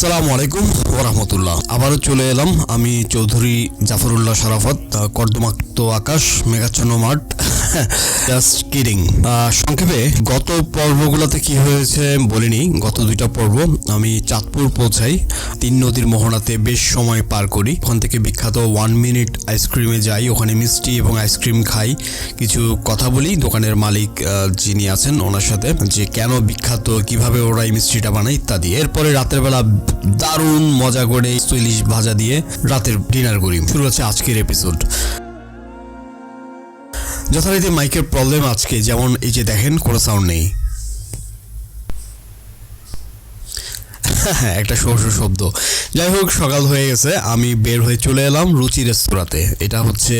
আসসালামু আলাইকুম ওয়া রাহমাতুল্লাহ। আবারও চলে এলাম আমি চৌধুরী জাফরুল্লাহ শরাফত। কর্দমাক্ত আকাশ, মেঘাচ্ছন্ন মাঠ। Just kidding. সংক্ষেপে গত পর্বগুলোতে কি হয়েছে বলিনি। গত দুইটা পর্ব আমি চাঁদপুর পৌঁছাই, 3 নদীর মোহনাতে বেশ সময় পার করি। ওখান থেকে বিখ্যাত 1 মিনিট আইসক্রিমে যাই, ওখানে মিষ্টি এবং আইসক্রিম খাই, কিছু কথা বলি দোকানের মালিক যিনি আছেন ওনার সাথে, যে কেন বিখ্যাত, কিভাবে ওরা এই মিষ্টিটা বানায় ইত্যাদি। এরপরে রাতের বেলা দারুণ মজা করে ইলিশ ভাজা দিয়ে রাতের ডিনার করি। শুরু হচ্ছে আজকের এপিসোড। যথারীতি মাইকের প্রবলেম আজকে, যেমন এই যে দেখেন কোনো সাউন্ড নেই, একটা শোর শব্দ। যাই হোক, সকাল হয়ে গেছে, আমি বের হয়ে চলে এলাম রুচি রেস্তোরাঁতে। এটা হচ্ছে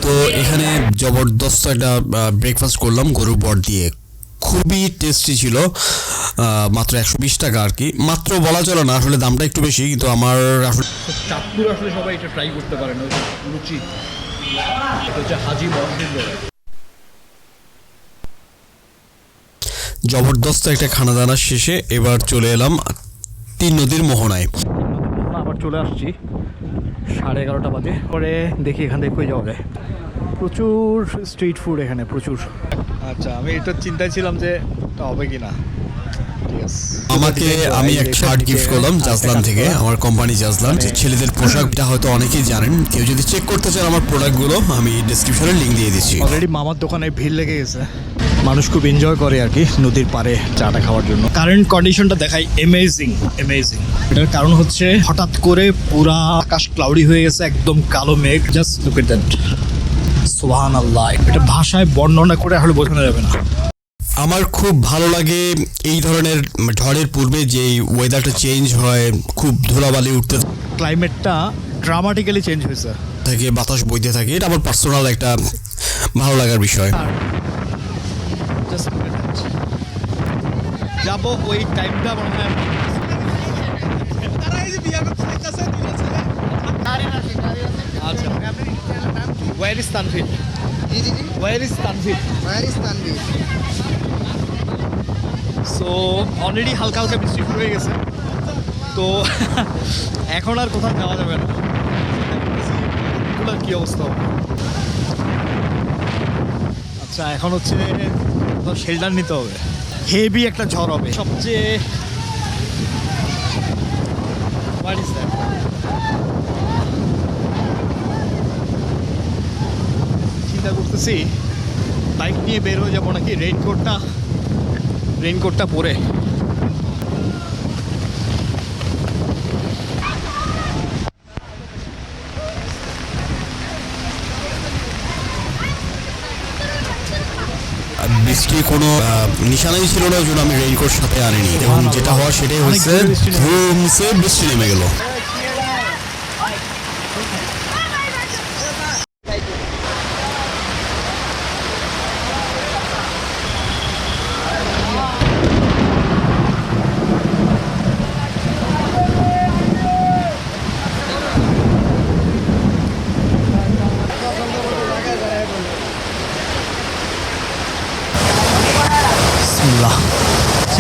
তো এখানে জবরদস্ত একটা ব্রেকফাস্ট করলাম গরুর বট দিয়ে, খুবই টেস্টি ছিল। মাত্র 120 টাকা আর কি, মাত্র বলা চলে না, আসলে দামটা একটু বেশি, কিন্তু আমার আসলে চাঁদপুর আসলে সবাই এটা ট্রাই করতে পারে না, রুচি। এটা হচ্ছে হাজি মসজিদ। জবরদস্ত একটা খানা দানা শেষে এবার চলে এলাম 3 নদীর মোহনায়। আবার চলে আসছি 11:30 বাজে। পরে দেখি এখান থেকে কই যাওয়া যায়। প্রচুর স্ট্রিট ফুড এখানে, প্রচুর। আচ্ছা, আমি এটা চিন্তায় ছিলাম যে এটা হবে কি না। আমি একটা শার্ট গিফট করলাম জাজলান থেকে, আমার কোম্পানি জাজলান, ছেলেদের পোশাক। এটা হয়তো অনেকেই জানেন, কেউ যদি চেক করতে চান আমার প্রোডাক্টগুলো আমি ডেসক্রিপশনে লিঙ্ক দিয়ে দিচ্ছি। অলরেডি মামার দোকানে ভিড় লেগে গেছে, মানুষ খুব এনজয় করে আর কি নদীর পাড়ে চাটা খাওয়ার জন্য। কারেন্ট কন্ডিশনটা দেখাই অ্যামেজিং। এটার কারণ হচ্ছে হঠাৎ করে পুরা আকাশ ক্লাউডি হয়ে গেছে, একদম কালো মেঘ। জাস্ট লুক এট দ্যাট, সুবহানাল্লাহ। এটা ভাষায় বর্ণনা করে আসলে বোঝানো যাবে না। আমার খুব ভালো লাগে এই ধরনের ঝড়ের পূর্বে যে ওয়েদারটা চেঞ্জ হয়, খুব ধুলাবালি উঠতে, ক্লাইমেটটা ড্রামাটিক্যালি চেঞ্জ হয়েছে, থাকে বাতাস বইতে থাকে। এটা আমার পার্সোনাল একটা ভালো লাগার বিষয়। যাবো ওই টাইমটা মনে হয় আচ্ছা। Where is Tanvir? Where is Tanvir? So already হালকা হালকা বৃষ্টি শুরু হয়ে গেছে, তো এখন আর কোথাও যাওয়া যাবে না। কি অবস্থা? আচ্ছা, এখন হচ্ছে শেল্টার নিতে হবে। হেভি একটা ঝড় হবে। সবচেয়ে চিন্তা করতেছি বাইক নিয়ে বের হয়ে যাবো নাকি রেইনকোটটা পরে। বৃষ্টির কোনো নিশানাই ছিল না, ওই জন্য আমি রেইনকোট সাথে আনিনি, এবং যেটা হওয়া সেটাই হচ্ছে, ধুমসে বৃষ্টি নেমে গেল।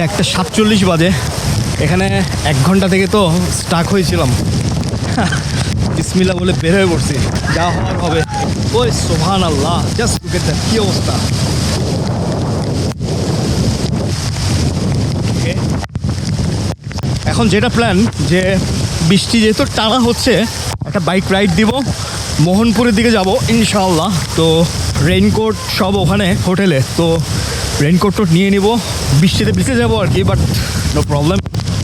একটা 47 বাজে, এখানে 1 ঘন্টা থেকে তো স্টাক হয়েছিলাম। বিসমিল্লাহ বলে বের হয়ে পড়ছি, যা হওয়ার হবে। ওই সুবহানাল্লাহ, জাস্ট লুক এট দ্যাট, কি অবস্থা। এখন যেটা প্ল্যান, যে বৃষ্টি যেহেতু টানা হচ্ছে, একটা বাইক রাইড দিব, মোহনপুরের দিকে যাব ইনশাআল্লাহ। তো রেইনকোট সব ওখানে হোটেলে, তো রেইনকোট নিয়ে নিব, বৃষ্টিতে ভিজে যাবো আর কি, বাট নো প্রবলেম।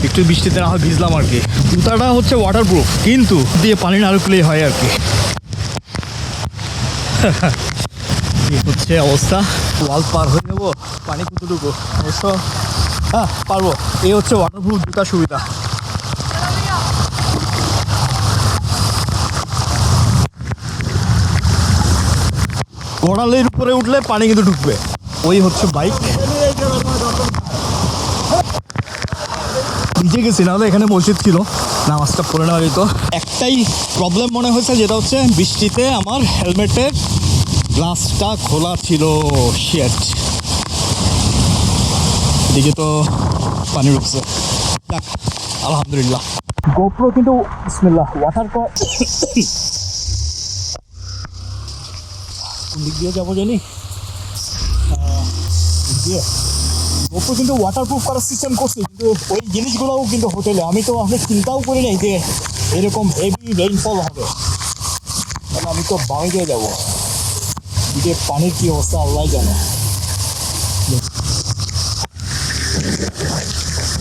একটু বৃষ্টিতে না হয় ভিজলাম আর কি। জুতাটা হচ্ছে ওয়াটারপ্রুফ, কিন্তু দিয়ে পানি না ঢুকলেই হয় আর কি। হচ্ছে অবস্থা। ওয়াল পার হয়ে নেবো, পানি কতটুকু অবশ্য, হ্যাঁ পারবো। এই হচ্ছে ওয়াটারপ্রুফ জুতার সুবিধা। গোড়ালের উপরে উঠলে পানি কিন্তু ঢুকবে। ওই হচ্ছে বাইক। ভিজে গেছি, নাহলে এখানে মসজিদ ছিল, নামাজটা পড়ে নেওয়া যেত। একটাই প্রবলেম মনে হয়েছে, যেটা হচ্ছে বৃষ্টিতে আমার হেলমেটের গ্লাসটা খোলা ছিল। শিট। দিকে তো পানি উঠছে, যাক আলহামদুলিল্লাহ। গোপ্রো কিন্তু বিসমিল্লাহ ওয়াটার কোন দিক দিয়ে যাবো জানি, দিয়ে গোপ্রো কিন্তু ওয়াটারপ্রুফ করার সিস্টেম করছে, কিন্তু ওই জিনিসগুলোও কিন্তু হোটেলে আমি তো আসলে চিন্তাও করি নাই যে এরকম হেভি রেইনফল হবে। তাহলে আমি তো বামে দিয়ে যাবো, দিকে পানির কি অবস্থা আল্লাহ জানে।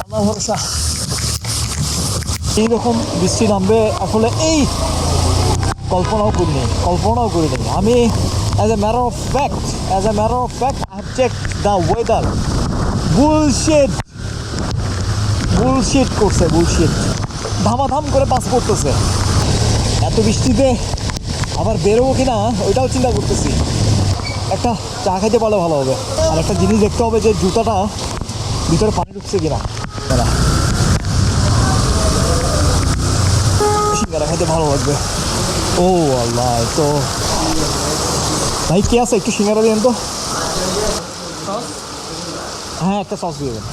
আল্লাহ ভরসা, এইরকম বৃষ্টি নামবে আসলে এই কল্পনাও করিনি আমি। As a matter of fact I have check the weather. Bullshit করছে, ধামাধাম করে পাস করতেছে। এত বৃষ্টিতে আবার বেরোবো কিনা ওইটাও চিন্তা করতেছি। একটা চা খাইতে পারলে ভালো হবে, আর একটা জিনিস দেখতে হবে যে জুতাটা ভিতরে পানি ঢুকছে কিনা। সিঙ্গারা খাইতে ভালো লাগবে। ও আল্লাহ, তো ভাই কে আছে একটু সিঙ্গারা দিন তো। হ্যাঁ একটা সস দিয়ে দেন,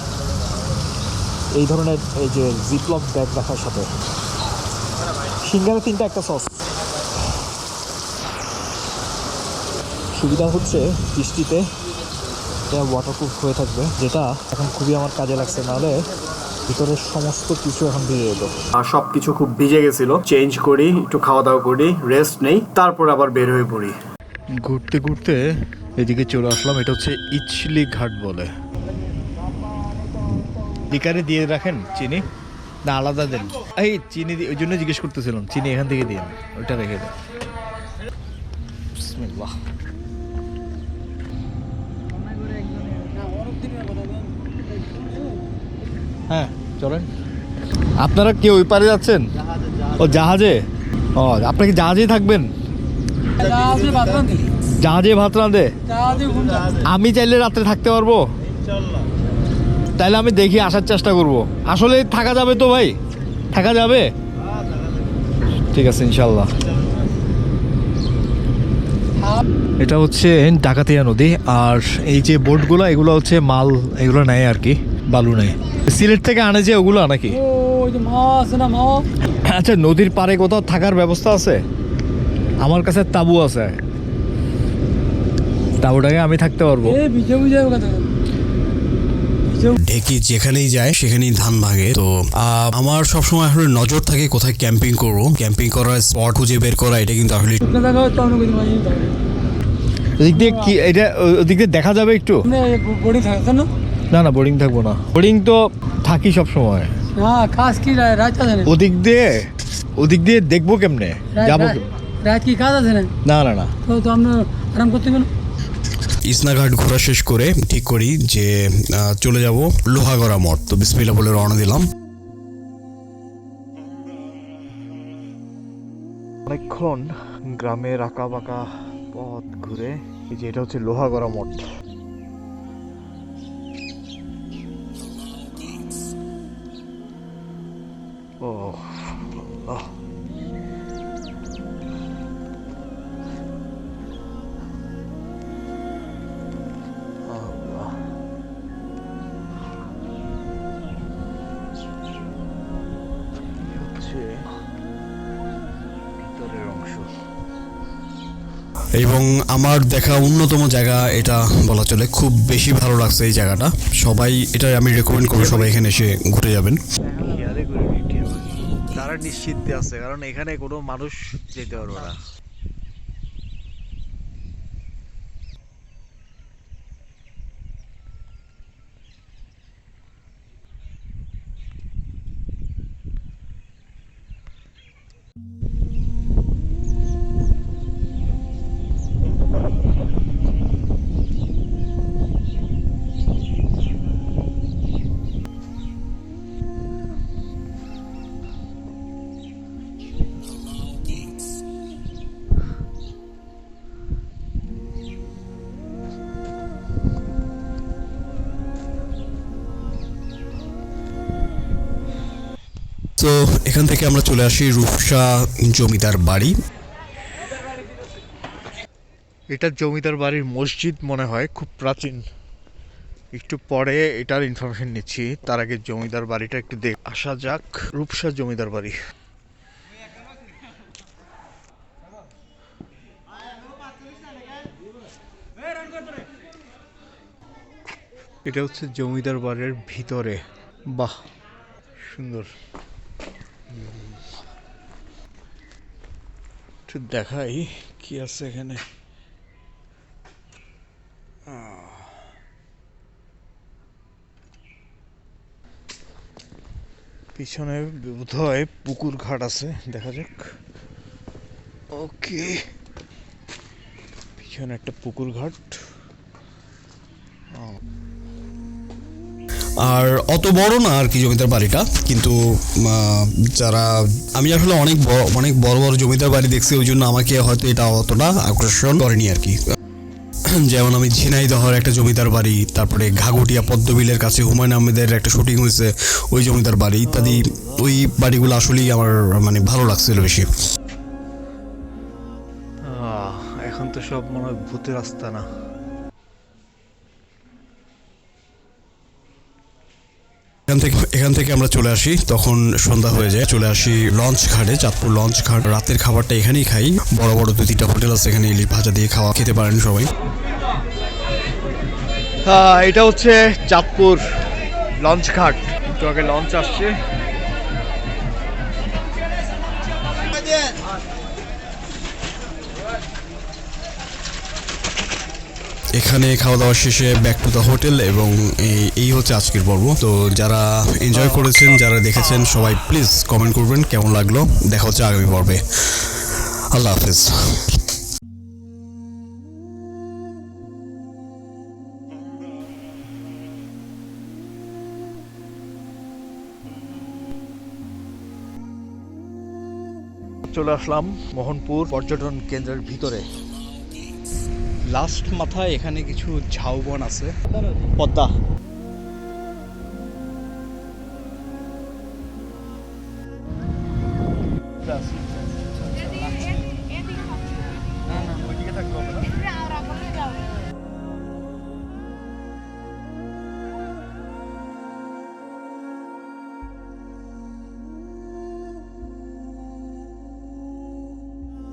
এই ধরনের এই যে জিপলক ব্যাগ রাখার সাথে সিঙ্গারা 3টা, একটা সস। সুবিধা হচ্ছে বৃষ্টিতে এটা ওয়াটারপ্রুফ হয়ে থাকবে, যেটা এখন খুবই আমার কাজে লাগছে, নাহলে ভিতরের সমস্ত কিছু এখন ভিজে যেত। আর সবকিছু খুব ভিজে গেছিল। চেঞ্জ করি, একটু খাওয়া দাওয়া করি, রেস্ট নেই, তারপর আবার বের হয়ে পড়ি। ঘুরতে ঘুরতে এদিকে চলে আসলাম। এটা হচ্ছে ইচলি ঘাট বলে। লিকারে দিয়ে রাখেন চিনি না আলাদা দেন? এই চিনি ওই জন্য জিজ্ঞেস করতেছিলাম, চিনি এখান থেকে দিন, ওইটা রেখে দেন। বিসমিল্লাহ। হ্যাঁ চলেন। আপনারা কি ওই পারে যাচ্ছেন? ও জাহাজে? ও আপনারা কি জাহাজেই থাকবেন? জাহাজে ভাত রাঁধে? আমি চাইলে রাত্রে থাকতে পারবো? তাইলে আমি দেখি আসার চেষ্টা করব। আসলে থাকা যাবে তো ভাই? থাকা যাবে? ঠিক আছে ইনশাল্লাহ। এটা হচ্ছে ডাকাতিয়া নদী, আর এই যে বোটগুলো এগুলো হচ্ছে মাল, এগুলো নেয় আর কি, বালু নেয়। সিলেট থেকে আনে যে ওগুলো নাকি? আচ্ছা, নদীর পাড়ে কোথাও থাকার ব্যবস্থা আছে? আমার কাছে তাবু আছে, তাবুটাকে আমি থাকতে পারবো। ঢেকি যেখানেই যায় সেখানেই ধান ভাগে। তো আমার সবসময় আসলে নজর থাকে কোথায় ক্যাম্পিং করবো, ক্যাম্পিং করার স্পট খুঁজে বের করা, এটা কিন্তু আসলে ওদিক দিয়ে কি এটা ওদিক দিয়ে দেখা যাবে একটু? না না, বোর্ডিং থাকবো না, বোর্ডিং তো থাকি সব সময়। ওদিক দিয়ে দেখবো কেমনে, যাবো না না না। ইসনাঘাট ঘোরা শেষ করে ঠিক করি যে চলে যাব লোহাগড়া মঠ। তো বিসমিল্লাহ বলে রওনা দিলাম। অনেকক্ষণ গ্রামের আঁকা বাঁকা পথ ঘুরে এই যে এটা হচ্ছে লোহাগড়া মঠ। ও আল্লাহ, এবং আমার দেখা অন্যতম জায়গা এটা বলা চলে। খুব বেশি ভালো লাগছে এই জায়গাটা, সবাই এটা আমি রেকমেন্ড করবো, সবাই এখানে এসে ঘুরে যাবেন। তারা নিশ্চিত আছে, কারণ এখানে কোনো মানুষ যেতে পারবে না। তো এখান থেকে আমরা চলে আসি রূপসা জমিদার বাড়ি। এটা জমিদার বাড়ির মসজিদ মনে হয়, খুব প্রাচীন একটু পরে এটার ইনফরমেশন নিচ্ছি, তার আগে জমিদার বাড়িটা একটু দেখ আসা যাক। রূপসা জমিদার বাড়ি। এটা হচ্ছে জমিদার বাড়ির ভিতরে। বাহ, সুন্দর। একটু দেখাই কি আছে এখানে। পিছনে বোধহয় পুকুর ঘাট আছে, দেখা যাক। ওকে, পিছনে একটা পুকুর ঘাট। আর অত বড় না আর কি জমিদার বাড়িটা, কিন্তু যারা আমি আসলে অনেক বড় বড় জমিদার বাড়ি দেখছি, ওই জন্য আমাকে হয়তো এটা অতটা আকর্ষণ করেনি আর কি। যেমন আমি ঝিনাইদহের একটা জমিদার বাড়ি, তারপরে ঘাঘটিয়া পদ্মবিলের কাছে হুমায়ুন আহমেদের একটা শুটিং হয়েছে, ওই জমিদার বাড়ি ইত্যাদি। ওই বাড়িগুলো আসলেই আমার মানে ভালো লাগছিল বেশি। এখন তো সব মনে হয় ভূতের রাস্তা না। এখান থেকে আমরা চলে আসি, তখন সন্ধ্যা হয়ে যায়। চলে আসি লঞ্চ ঘাটে, চাঁদপুর লঞ্চ ঘাট। রাতের খাবারটা এখানেই খাই। বড় বড় 2-3টা হোটেল আছে এখানে, ইলিশ ভাজা দিয়ে খাওয়া খেতে পারেন সবাই। এটা হচ্ছে চাঁদপুর লঞ্চ ঘাট। একটু আগে লঞ্চ আসছে। এখানে খাওয়া দাওয়া শেষে ব্যাক টু দ্য হোটেল, এবং এই হচ্ছে আজকের পর্ব। তো যারা এনজয় করেছেন, যারা দেখেছেন, সবাই প্লিজ কমেন্ট করবেন কেমন লাগলো। দেখা হচ্ছে আগামী পর্বে। আল্লাহ হাফেজ। চলে আসলাম মোহনপুর পর্যটন কেন্দ্রের ভিতরে। লাস্ট মাথায় এখানে কিছু ঝাউবন আছে, পদ্মা।